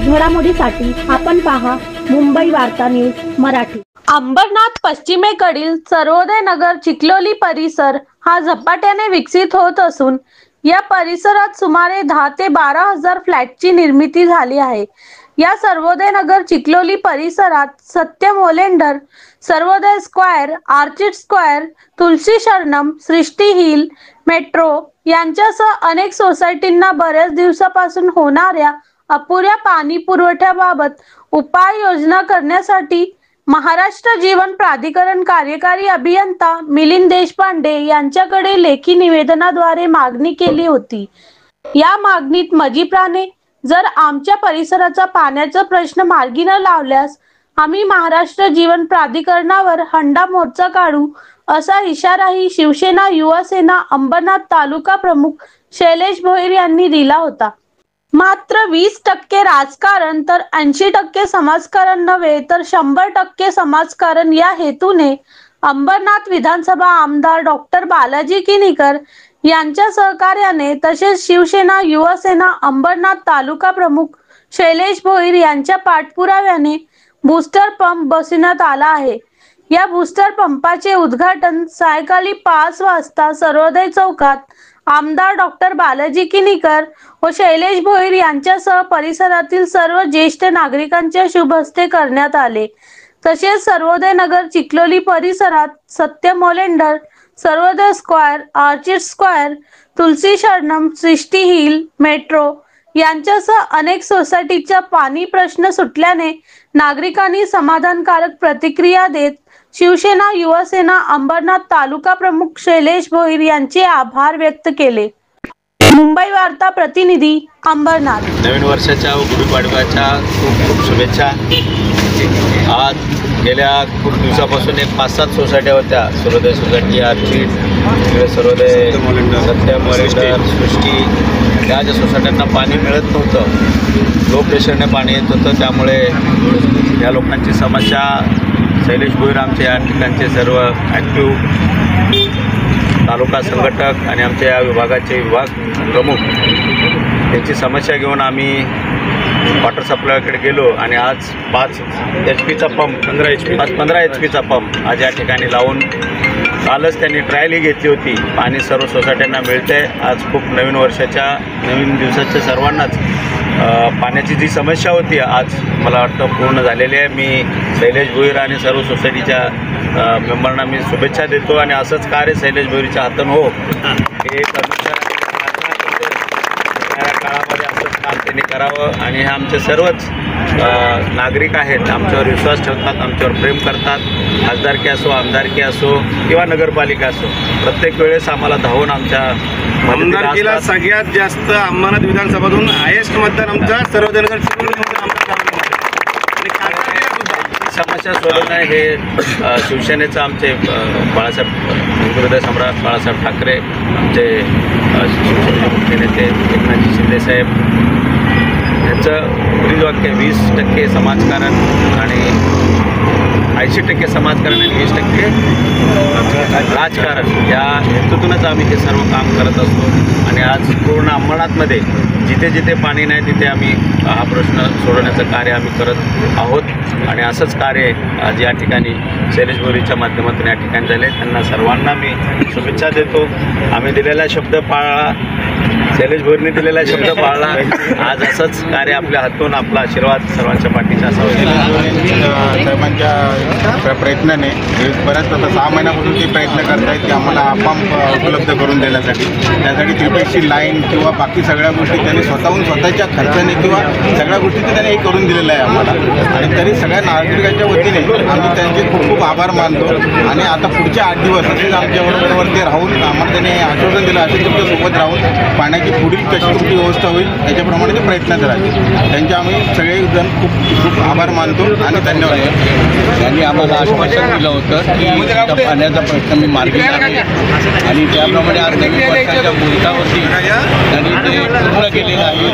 घडामोडीसाठी आपण पहा मुंबई वार्ता न्यूज मराठी। अंबरनाथ पश्चिमेकडील सर्वोदय नगर चिखलोली परिसर हा झपाट्याने विकसित होत असून या परिसरात सुमारे 10 ते 12 हजार फ्लॅटची निर्मिती झाली आहे। या सर्वोदय नगर चिखलोली परिसरात सत्यम ओलेंडर, सर्वोदय स्क्वेअर, आर्चिड स्क्वेअर, तुलसी शरणम, सृष्टी हिल, मेट्रो यांच्यासह अनेक सोसायटींना बऱ्याच दिवसापासून होणाऱ्या अपुऱ्या पाणी पुरवठ्याबाबत उपाययोजना करण्यासाठी महाराष्ट्र जीवन प्राधिकरण कार्यकारी अभियंता मिलिंद देशपांडे यांच्याकडे लेखी निवेदनाद्वारे मागणी केली होती। या मागणीत मजिप्राने जर आमच्या परिसराचा पाण्याचा प्रश्न मार्गी न लावल्यास आम्ही महाराष्ट्र जीवन प्राधिकरणावर हंडा मोर्चा काढू असा इशाराही शिवसेना युवा सेना अंबरनाथ तालुका प्रमुख शैलेश भोईर यांनी दिला होता। मात्र 20% राजकारण तर 80% समाजकारण नव्हे तर 100% समाजकारण या हेतूने अंबरनाथ विधानसभा आमदार डॉक्टर बालाजी किनीकर यांच्या सहकार्याने तसेच शिवसेना युवा सेना अंबरनाथ तालुका प्रमुख शैलेश भोईर यांच्या पाठपुराव्याने बूस्टर पंप बसविण्यात आला आहे। या बूस्टर पंपाचे उद्घाटन सायंकाळी 5 वाजता सर्वोदय चौकात आमदार डॉक्टर बालाजी किनीकर व शैलेश भोईर यांच्यासह परिसरातील सर्व ज्येष्ठ नागरिकांच्या शुभ हस्ते करण्यात आले। तसेच सर्वोदय नगर चिखलोली परिसरात सत्यम ओलेंडर, सर्वोदय स्क्वेअर, आर्चिड स्क्वेअर, तुलसी शरणम, सृष्टी हिल, मेट्रो यांच्यासह अनेक सोसायटीचा पाणी प्रश्न सुटल्याने नागरिकांनी समाधानकारक प्रतिक्रिया देत शिवसेना युवा सेना अंबरनाथ तालुका प्रमुख शैलेश भोईर यांचे आभार व्यक्त केले। मुंबई वार्ता प्रतिनिधी अंबरनाथ। नवीन वर्षाच्या गुढीपाडव्याच्या खूप शुभेच्छा। आज गेल्या खूप दिवसापासून एक 5-7 सोसायट्या होत्या, सर्वोदय सोसायटी, आर्चिड, सर्वोदय सत्यम ओलेंडर, सृष्टी, त्या ज्या सोसायट्यांना पाणी मिळत नव्हतं, लो प्रेशरने पाणी येत होतं, त्यामुळे या लोकांची समस्या शैलेश भोईर आमचे या ठिकाणचे सर्व ॲक्टिव्ह तालुका संघटक आणि आमच्या या विभागाचे विभाग प्रमुख यांची समस्या घेऊन आम्ही वॉटर सप्लायकडे गेलो आणि आज 5 HP पंप 15 HP पंप आज या ठिकाणी लावून कालच त्यांनी ट्रायलही घेतली होती। पाणी सर्व सोसायट्यांना मिळते। आज खूप नवीन वर्षाच्या नवीन दिवसाच्या सर्वांनाच पाण्याची जी समस्या होती आज मला वाटतं पूर्ण झालेली आहे। मी शैलेश भोईर आणि सर्व सोसायटीच्या मेंबरना मी शुभेच्छा देतो आणि असंच कार्य शैलेश भोईरच्या हातून हो हे काळामध्ये असंच काम त्यांनी करावं आणि हे आमचे सर्वच नागरिक आहेत, आमच्यावर विश्वास ठेवतात, आमच्यावर प्रेम करतात। खासदारकी असो, आमदारकी असो किंवा नगरपालिका असो, प्रत्येक वेळेस आम्हाला धावून आमच्या आमदारकीला सगळ्यात जास्त अंबरनाथ विधानसभातून हायेस्ट मतदान आमच्या सर्वोदय नगर समस्या सोडवणं हे शिवसेनेचं आमचे बाळासाहेब हृदय सम्राट बाळासाहेब ठाकरे, आमचे शिवसेनेचे मुख्य नेते एकनाथजी शिंदे साहेब यांचं ब्रीदवाक्य 20% समाजकारण आणि 80% समाजकारण आणि 20% राजकारण या हेतूतूनच आम्ही हे सर्व काम करत असतो। आणि आज पूर्ण अंबरनाथमध्ये जिथे जिथे पाणी नाही तिथे आम्ही हा प्रश्न सोडवण्याचं कार्य आम्ही करत आहोत आणि असंच कार्य आज या ठिकाणी शैलेश भोईरच्या माध्यमातून या ठिकाणी झाले। त्यांना सर्वांना मी शुभेच्छा देतो। आम्ही दिलेला शब्द पाळला, शैलेश भोईरने दिलेला शब्द पाळला। आज असंच कार्य आपल्या हातून आपला आशीर्वाद सर्वांच्या पाठीचा असावा। साहेबांच्या प्रयत्नाने बऱ्याच आता 6 महिन्यापासून ते प्रयत्न करत आहेत की आम्हाला पंप उपलब्ध करून देण्यासाठी। त्यासाठी त्रिपेक्षी लाईन किंवा बाकी सगळ्या गोष्टी त्यांनी स्वतःच्या खर्चाने किंवा सगळ्या गोष्टी त्यांनी हे करून दिलेलं आहे आम्हाला आणि तरी सगळ्या नागरिकांच्या वतीने आम्ही त्यांचे खूप आभार मानतो। आणि आता पुढचे 8 दिवस असेच आमच्याबरोबर ते राहून आम्हाला त्यांनी आश्वासन दिलं असेल तुमच्यासोबत राहून पाण्याची पुढील कशी तुमची व्यवस्था होईल त्याच्याप्रमाणे ते प्रयत्नात राहतील। त्यांचे आम्ही सगळेजण खूप आभार मानतो आणि धन्यवाद। त्यांनी आम्हाला आश्वासन दिलं होतं की त्या पाण्याचा प्रश्न मी मार्गी लावेल आणि त्याप्रमाणे आज नवीन वर्षाच्या मुहूर्तावरती त्यांनी ते पूर्ण केलेलं आहे.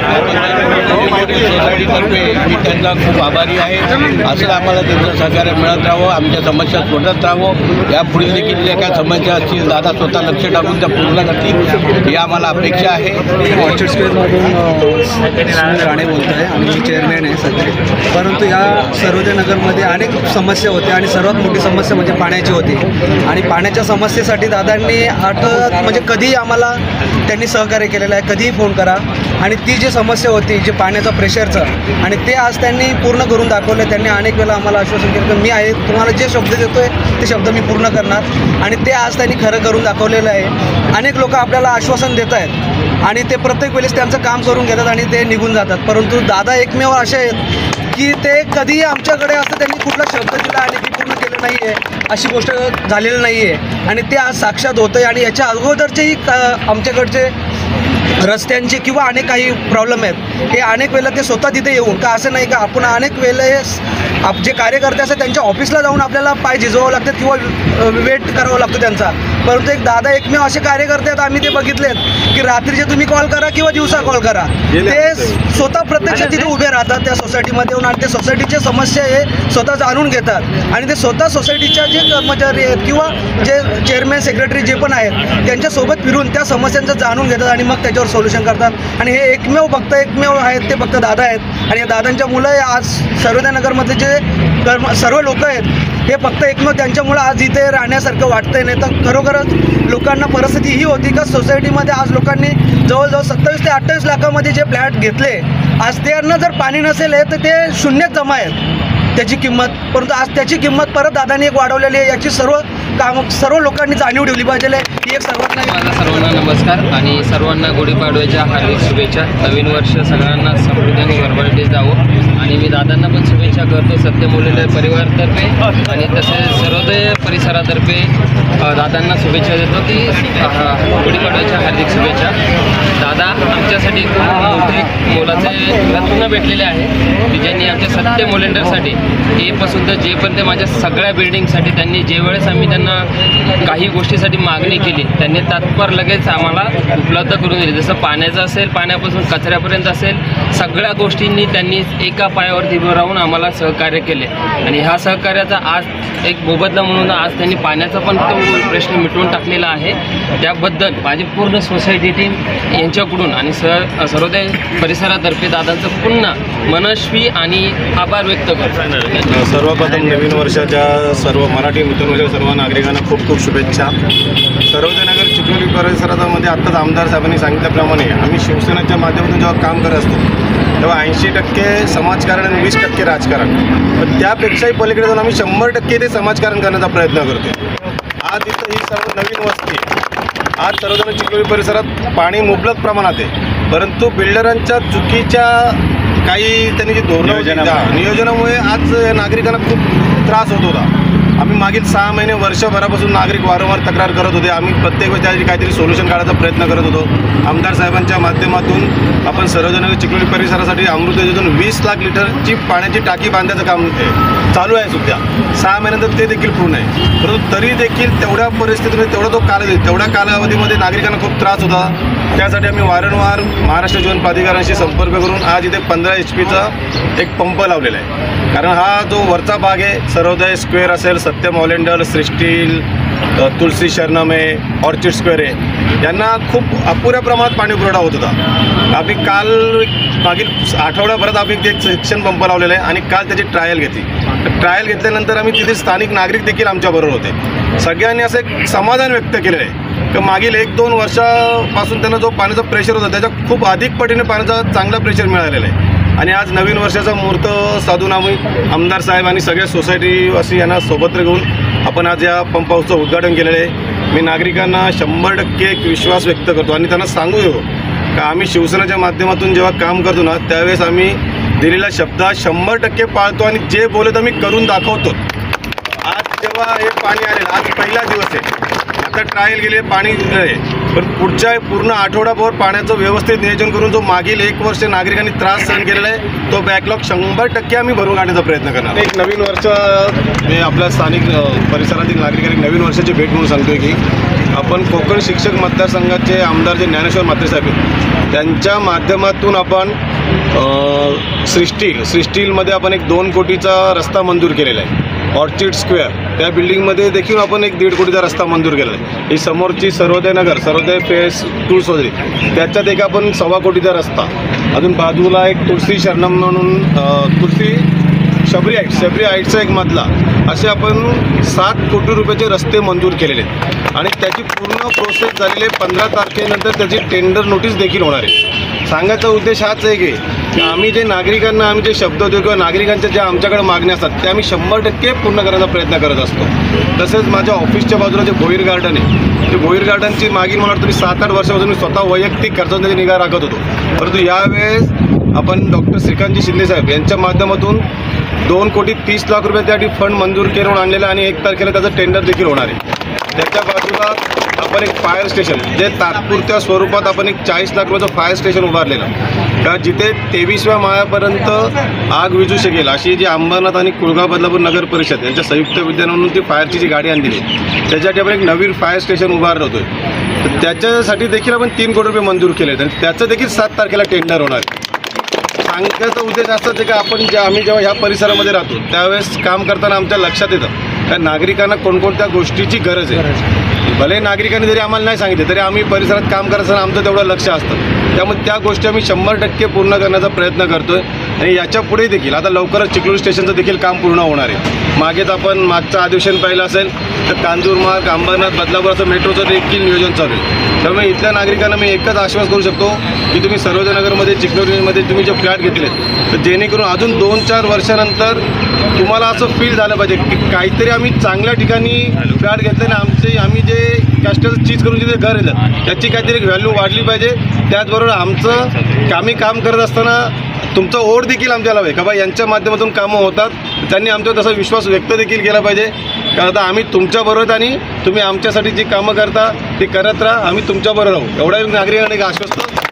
त्याबद्दल सोसायटीतर्फे मी त्यांचा खूप आभारी आहे. असं आम्हाला त्यांचं सहकार्य मिळत राहावं, आमच्या समस्या सोडत राहावं. यापुढे देखील ज्या काय समस्या असतील दादा स्वतः लक्ष टाकून त्या पूर्ण करतील ही आम्हाला अपेक्षा आहे. ऑर्चिड स्क्वेअरमधून राणे बोलत आहे आणि मी चेअरमॅन आहे सध्या. परंतु या सर्वोदय नगरमध्ये अनेक समस्या होत्या आणि सर्वात मोठी समस्या म्हणजे पाण्याची होती. आणि पाण्याच्या समस्येसाठी दादांनी म्हणजे कधीही आम्हाला त्यांनी सहकार्य केलेलं आहे, कधीही फोन करा. आणि ती जी समस्या होती जे पाण्याचं प्रेशरचं आणि ते आज त्यांनी पूर्ण करून दाखवलं. त्यांनी अनेक वेळा आम्हाला आश्वासन केलं की मी आहे, तुम्हाला जे शब्द देतो आहे ते शब्द मी पूर्ण करणार आणि ते आज त्यांनी खरं करून दाखवलेलं आहे. अनेक लोक आपल्याला आश्वासन देत आहेत आणि ते प्रत्येक वेळेस त्यांचं काम करून घेतात आणि ते निघून जातात. परंतु दादा एकमेव असे आहेत की ते कधीही आमच्याकडे असं त्यांनी कुठला शब्द दिला आणि ते पूर्ण केलं नाही आहे अशी गोष्ट झालेली नाही आहे. आणि ते आज साक्षात होतं आहे. आणि याच्या अगोदरचेही आमच्याकडचे रस्त्यांचे किंवा अनेक काही प्रॉब्लेम आहेत हे अनेक वेळेला ते स्वतः तिथे येऊन का असं नाही का आपण अनेक वेळेस जे कार्यकर्ते असतात त्यांच्या ऑफिसला जाऊन आपल्याला पाय झिजवावं लागतं किंवा वेट करावं लागतं त्यांचा. परंतु एक दादा एकमेव असे कार्यकर्ते आहेत आम्ही ते बघितलेत की रात्रीचे तुम्ही कॉल करा किंवा दिवसा कॉल करा, ते स्वतः प्रत्यक्षात तिथे उभे राहतात त्या सोसायटीमध्ये येऊन आणि ते सोसायटीच्या समस्या हे स्वतः जाणून घेतात आणि ते स्वतः सोसायटीच्या जे कर्मचारी आहेत किंवा जे चेअरमॅन सेक्रेटरी जे पण आहेत त्यांच्यासोबत फिरून त्या समस्यांचं जाणून घेतात आणि मग त्याच्यावर सोल्युशन करतात. आणि हे एकमेव आहेत ते फक्त दादा आहेत. आणि या दादांच्या मुलं आज सर्वोदय नगरमधले जे सर्व लोक आहेत हे फक्त एकमेव त्यांच्यामुळं आज इथे राहण्यासारखं वाटतंय. नाही तर खरोखरच लोकांना परिस्थिती ही होती का सोसायटीमध्ये आज लोकांनी जवळजवळ 27 ते 28 लाखामध्ये जे फ्लॅट घेतले आज त्यांना जर पाणी नसेल तर ते शून्यात जमा आहेत त्याची किंमत. परंतु आज त्याची किंमत परत दादांनी एक वाढवलेली आहे. याची सर्व लोकांनी जाणीव ठेवली पाहिजे. ही एक सर्वात नाही. माझा सर्वांना नमस्कार आणि सर्वांना गुढीपाडव्याच्या हार्दिक शुभेच्छा. नवीन वर्ष सगळ्यांना समृद्धी आणि भरभराटीत जावं आणि मी दादांना पण शुभेच्छा करतो सत्य मूल्य परिवारातर्फे आणि तसेच सर्वोदय परिसरातर्फे दादांना शुभेच्छा देतो की गुढीपाडव्याच्या हार्दिक शुभेच्छा. दादा आमच्यासाठी खूप मोठे मोलाचे रत्न भेटलेले आहे की ज्यांनी आमच्या सत्य मोलेंडरसाठी ए पासून तर जे पण ते माझ्या सगळ्या बिल्डिंगसाठी त्यांनी जे वेळेस आम्ही त्यांना काही गोष्टीसाठी मागणी केली त्यांनी तात्पर लगेच आम्हाला उपलब्ध करून दिली. जसं पाण्याचं असेल, पाण्यापासून कचऱ्यापर्यंत असेल, सगळ्या गोष्टींनी त्यांनी एका पायावरती उभं राहून आम्हाला सहकार्य केले. आणि ह्या सहकार्याचा आज एक मोबदला म्हणून आज त्यांनी पाण्याचा पण तो प्रश्न मिटवून टाकलेला आहे. त्याबद्दल माझी पूर्ण सोसायटी टीम यांच्याकडून आणि सर्वोदय परिसरातर्फे दादांचं पुन्हा मनस्वी आणि आभार व्यक्त करतो. सर्वप्रथम नवीन वर्षाच्या सर्व मराठी मित्रांच्या सर्व नागरिकांना खूप खूप शुभेच्छा. सर्वोदय नगर चिखलोली परिसरामध्ये आत्ताच आमदार साहेबांनी सांगितल्याप्रमाणे आम्ही शिवसेनेच्या माध्यमातून जेव्हा काम करत असतो तेव्हा 80% समाजकारण आणि 20% राजकारण, पण त्यापेक्षाही पलीकडे जाऊन आम्ही 100% ते समाजकारण करण्याचा प्रयत्न करतो. आज इथं ही सर्व नवीन वस्ती आज सर्वजण चिखलोली परिसरात पाणी मुबलक प्रमाणात आहे, परंतु बिल्डरांच्या चुकीच्या काही त्यांनी जी धोरणं नियोजनामुळे आज नागरिकांना खूप त्रास होत होता. आम्ही मागील 6 महिने वर्षभरापासून नागरिक वारंवार तक्रार करत होते. आम्ही प्रत्येक वेळी त्याची काहीतरी सोल्युशन काढायचा प्रयत्न करत होतो. आमदार साहेबांच्या माध्यमातून आपण सर्वजण चिखलोली परिसरासाठी अमृत योजनेतून 20 लाख लिटरची पाण्याची टाकी बांधण्याचं काम चालू आहे सुद्धा. 6 महिन्यानंतर ते देखील पूर्ण आहे, परंतु तरी देखील तेवढ्या परिस्थितीमध्ये तेवढ्या कालावधीमध्ये नागरिकांना खूप त्रास होता. त्यासाठी आम्ही वारंवार महाराष्ट्र जीवन प्राधिकरणाशी संपर्क करून आज इथे 15 HP एक पंप लावलेला आहे. कारण हा जो वरचा भाग आहे सर्वोदय स्क्वेअर असेल, सत्य मॉलेंडर, सृष्टील, तुलसी शरणम आहे, ऑर्चिड स्क्वेअर आहे, यांना खूप अपुऱ्या प्रमाणात पाणी पुरवठा होत होता. आम्ही मागील आठवड्याभरात आम्ही एक सेक्शन पंप लावलेला आहे आणि काल त्याची ट्रायल घेतली. ट्रायल घेतल्यानंतर आम्ही तिथे स्थानिक नागरिक देखील आमच्याबरोबर होते. सगळ्यांनी असं एक समाधान व्यक्त केलेलं आहे की मागील 1-2 वर्षापासून त्यांना जो पाण्याचा प्रेशर होता त्याच्या खूप अधिक पटीने पाण्याचा चांगला प्रेशर मिळालेला आहे. आणि आज नवीन वर्षाचा मुहूर्त साधून आम्ही आमदार साहेब आणि सगळ्या सोसायटीवासी यांना सोबत घेऊन आपण आज या पंप हाऊसचं उद्घाटन केलेलं आहे. मी नागरिकांना 100% एक विश्वास व्यक्त करतो आणि त्यांना सांगू का आम्ही शिवसेनेच्या माध्यमातून जेव्हा काम करतो ना त्यावेळेस आम्ही दिलेला शब्द 100% पाळतो आणि जे बोलत आम्ही करून दाखवतो. आज जेव्हा हे पाणी आलेलं, आज पहिला दिवस आहे, आता ट्रायल गेले पाणी आहे, पण पुढच्या पूर्ण आठवडाभर पाण्याचं व्यवस्थित नियोजन करून जो मागील 1 वर्ष नागरिकांनी त्रास सहन केलेला आहे तो बॅकलॉग 100% आम्ही भरून काढण्याचा प्रयत्न करणार. एक नवीन वर्ष मी आपल्या स्थानिक परिसरातील नागरिकांनी नवीन वर्षाची भेट म्हणून सांगतोय की आपण कोकण शिक्षक मतदारसंघाचे आमदार जे ज्ञानेश्वर म्हात्रे साहेब आहेत त्यांच्या माध्यमातून आपण सृष्टीलमध्ये आपण एक 2 कोटीचा रस्ता मंजूर केलेला आहे. ऑर्चिड स्क्वेअर त्या बिल्डिंगमध्ये देखील आपण एक 1.5 कोटीचा रस्ता मंजूर केला आहे. ही समोरची सर्वोदय फेस 2 सोदरी त्याच्यात एक आपण 1.25 कोटीचा रस्ता, अजून बाजूला एक तुळशी शरणम म्हणून तुळशी शबरी हाईटचा एक मधला, असे आपण 7 कोटी रुपयाचे रस्ते मंजूर केलेले आहेत आणि त्याची पूर्ण प्रोसेस झालेली आहे. 15 तारखेनंतर त्याची टेंडर नोटीस देखील होणार आहे. सांगायचा उद्देश हाच आहे की आम्ही जे नागरिकांना आम्ही जे शब्द देतो किंवा नागरिकांच्या ज्या आमच्याकडे मागण्या असतात त्या आम्ही 100% पूर्ण करण्याचा प्रयत्न करत असतो. तसेच माझ्या ऑफिसच्या बाजूला जे भोईर गार्डन आहे, ते भोईर गार्डनची मागील मला वाटतं 7-8 वर्षापासून मी स्वतः वैयक्तिक खर्चाची निगा राखत होतो, परंतु यावेळेस आपण डॉक्टर श्रीकांतजी शिंदे साहेब यांच्या माध्यमातून 2,30,00,000 रुपये फंड मंजूर करून आणलेलं आणि 1 तारखेला त्याचं टेंडर देखील होणार आहे. त्याच्या बाजूला आपण एक फायर स्टेशन जे तात्पुरत्या स्वरूपात आपण एक 40 लाख रुपयाचं फायर स्टेशन उभारलेलं का जिथे 23व्या माळ्यापर्यंत आग विझू शकेल अशी जी अंबरनाथ आणि कुळगाव बदलापूर नगर परिषद यांच्या संयुक्त विद्यमानं ती फायरची जी गाडी आणलेली त्याच्यासाठी आपण एक नवीन फायर स्टेशन उभारलं होतो. तर त्याच्यासाठी देखील आपण 3 कोटी रुपये मंजूर केले आहेत आणि त्याचं देखील 7 तारखेला टेंडर होणार आहे. सांगायचा उद्देश असाच आहे की आपण आम्ही जेव्हा ह्या परिसरामध्ये राहतो त्यावेळेस काम करताना आमच्या लक्षात येतं त्या नागरिकांना कोणकोणत्या गोष्टीची गरज आहे. भले नागरिकांनी जरी आम्हाला नाही सांगितले तरी आम्ही परिसरात काम करत असताना आमचं तेवढं लक्ष असतं. त्यामुळे त्या गोष्टी आम्ही 100% पूर्ण करण्याचा प्रयत्न करतोय आणि याच्या पुढे देखील आता लवकरच चिखलोली स्टेशनचं देखील काम पूर्ण होणार आहे. मागेच आपण मागचं अधिवेशन पाहिलं असेल तर कांजूरमार्ग अंबरनाथ बदलापूर असं मेट्रोचं देखील नियोजन चालू आहे. त्यामुळे इथल्या नागरिकांना मी एकच आश्वास करू शकतो की तुम्ही सर्वोदयनगरमध्ये चिखलोलीमध्ये तुम्ही जे फ्लॅट घेतले तर जेणेकरून अजून 2-4 वर्षानंतर तुम्हाला असं फील झालं पाहिजे की काहीतरी आम्ही चांगल्या ठिकाणी फ्लॅट घेतले आणि आम्ही जे कष्टाचं चीज करून जिथे घर येतं त्याची काहीतरी एक व्हॅल्यू वाढली पाहिजे. त्याचबरोबर आम्ही काम करत असताना तुमचा ओढ देखील आमच्याला हवा आहे का बा यांच्या माध्यमातून कामं होतात. त्यांनी आमच्यावर तसा विश्वास व्यक्त देखील केला पाहिजे कारण आता आम्ही तुमच्याबरोबर आणि तुम्ही आमच्यासाठी जी कामं करता ती करत राहा, आम्ही तुमच्याबरोबर राहू एवढ्या नागरिकांना एक आश्वस्त